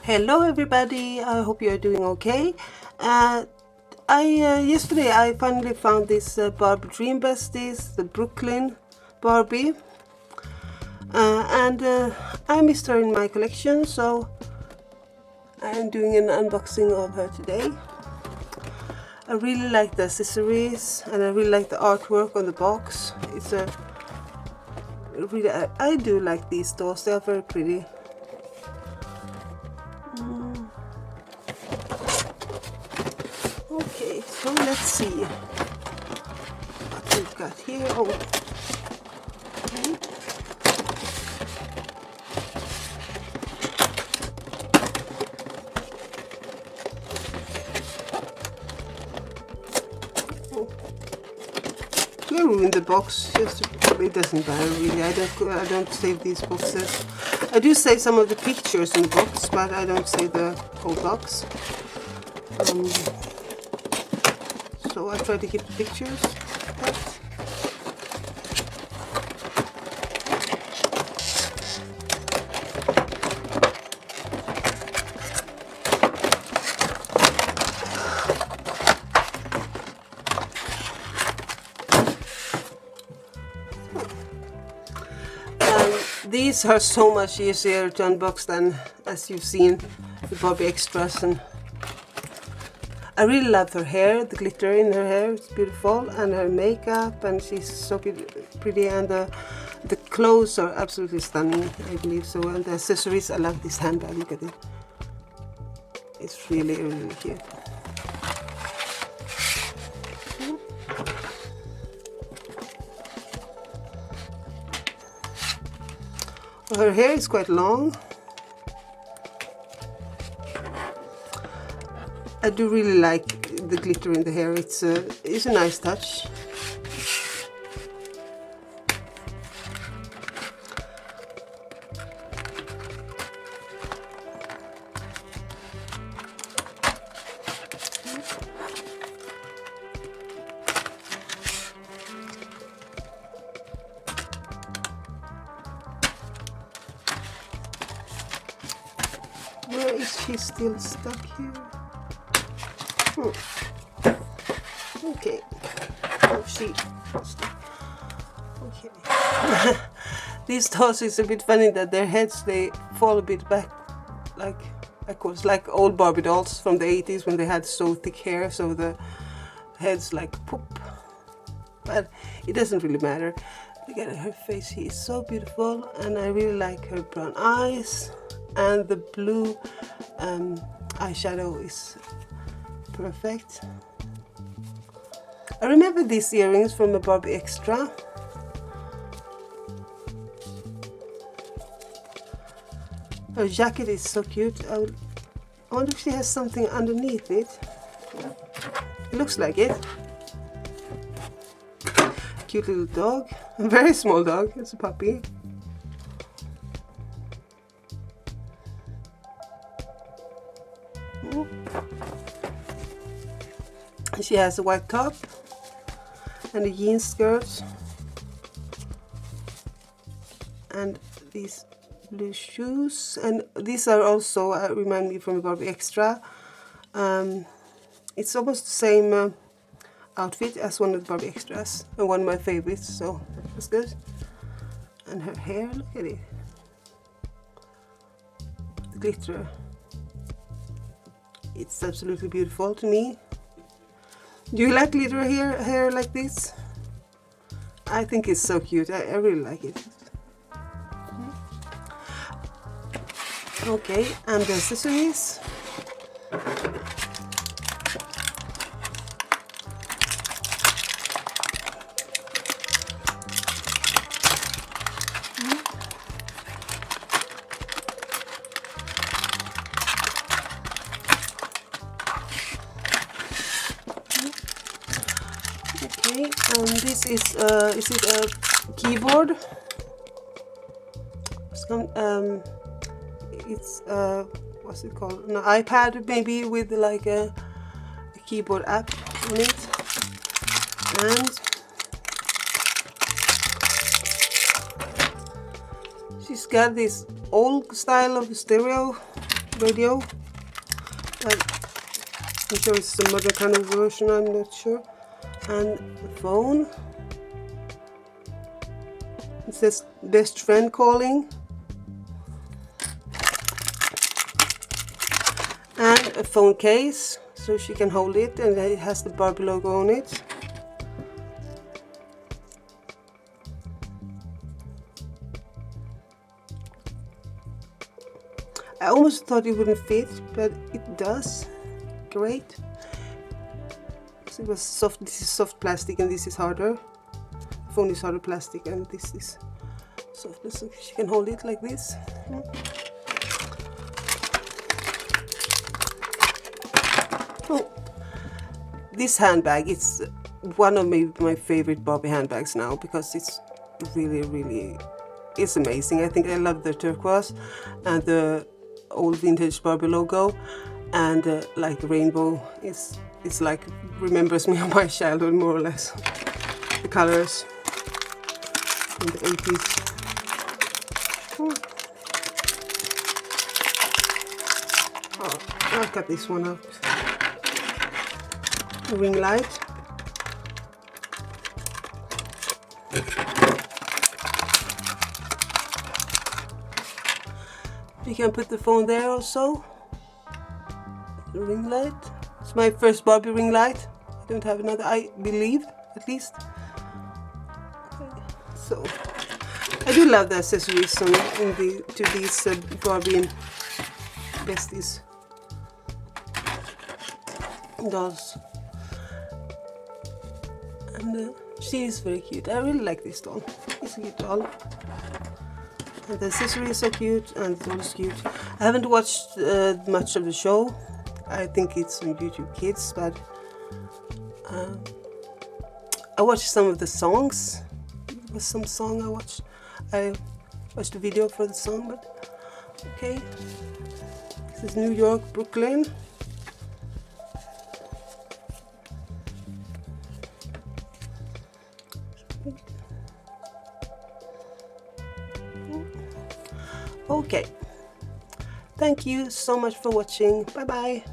Hello everybody, I hope you are doing okay. Uh, Yesterday I finally found this Barbie Dream Besties, the Brooklyn Barbie, and I missed her in my collection, so I'm doing an unboxing of her today. I really like the accessories and I really like the artwork on the box. It's a really I do like these dolls, they are very pretty. Okay, so let's see what we've got here. Oh, okay. I ruined the box. It doesn't matter really. I don't save these boxes. I do save some of the pictures in the box, but I don't save the whole box. So I try to keep the pictures. These are so much easier to unbox than, as you've seen, the Barbie extras. And I really love her hair, the glitter in her hair, it's beautiful, and her makeup, and she's so pretty, and the clothes are absolutely stunning, I believe so. And the accessories, I love this handbag, look at it. It's really, really cute. Her hair is quite long. I do really like the glitter in the hair. It's a nice touch. Where is she still stuck here? Okay. Oh, she stuck. Okay. These dolls is a bit funny that their heads, they fall a bit back, like backwards, like old Barbie dolls from the 80s when they had so thick hair, so the heads like poop. But it doesn't really matter. Look at her face, she is so beautiful, and I really like her brown eyes, and the blue eyeshadow is perfect. I remember these earrings from a Barbie extra. Her jacket is so cute. I wonder if she has something underneath it. It looks like it. Cute little dog, a very small dog, it's a puppy. She has a white top and a jean skirt and these blue shoes, and these are also remind me from Barbie Extra. It's almost the same outfit as one of the Barbie Extras, and one of my favorites, so that's good. And her hair, look at it, the glitter, it's absolutely beautiful to me. Do you like glitter hair like this? I think it's so cute. I really like it. Okay, and the accessories. Okay, and this is it a keyboard? It's what's it called? An iPad maybe, with like a keyboard app on it. And she's got this old style of stereo radio. But I'm sure it's some other kind of version, I'm not sure. And the phone. It says best friend calling. And a phone case, so she can hold it, and it has the Barbie logo on it. I almost thought it wouldn't fit, but it does. Great. So it was soft. This is soft plastic, and this is harder. The phone is harder plastic, and this is soft. So she can hold it like this. Oh, this handbag, it's one of my favorite Barbie handbags now, because it's really, it's amazing. I think I love the turquoise and the old vintage Barbie logo, and like the rainbow. It's like remembers me of my childhood, more or less. The colors from the 80s. Oh, I'll cut this one out. The ring light. You can put the phone there also. The ring light. It's my first Barbie ring light. I don't have another, I believe, at least. So, I do love the accessories to these Barbie and Besties dolls. And she is very cute. I really like this doll. It's a cute doll. And the accessories are cute, and the doll is cute. I haven't watched much of the show. I think it's on YouTube Kids, but I watched some of the songs. There was some song I watched. I watched a video for the song, but okay. This is New York, Brooklyn. Okay. Thank you so much for watching. Bye bye.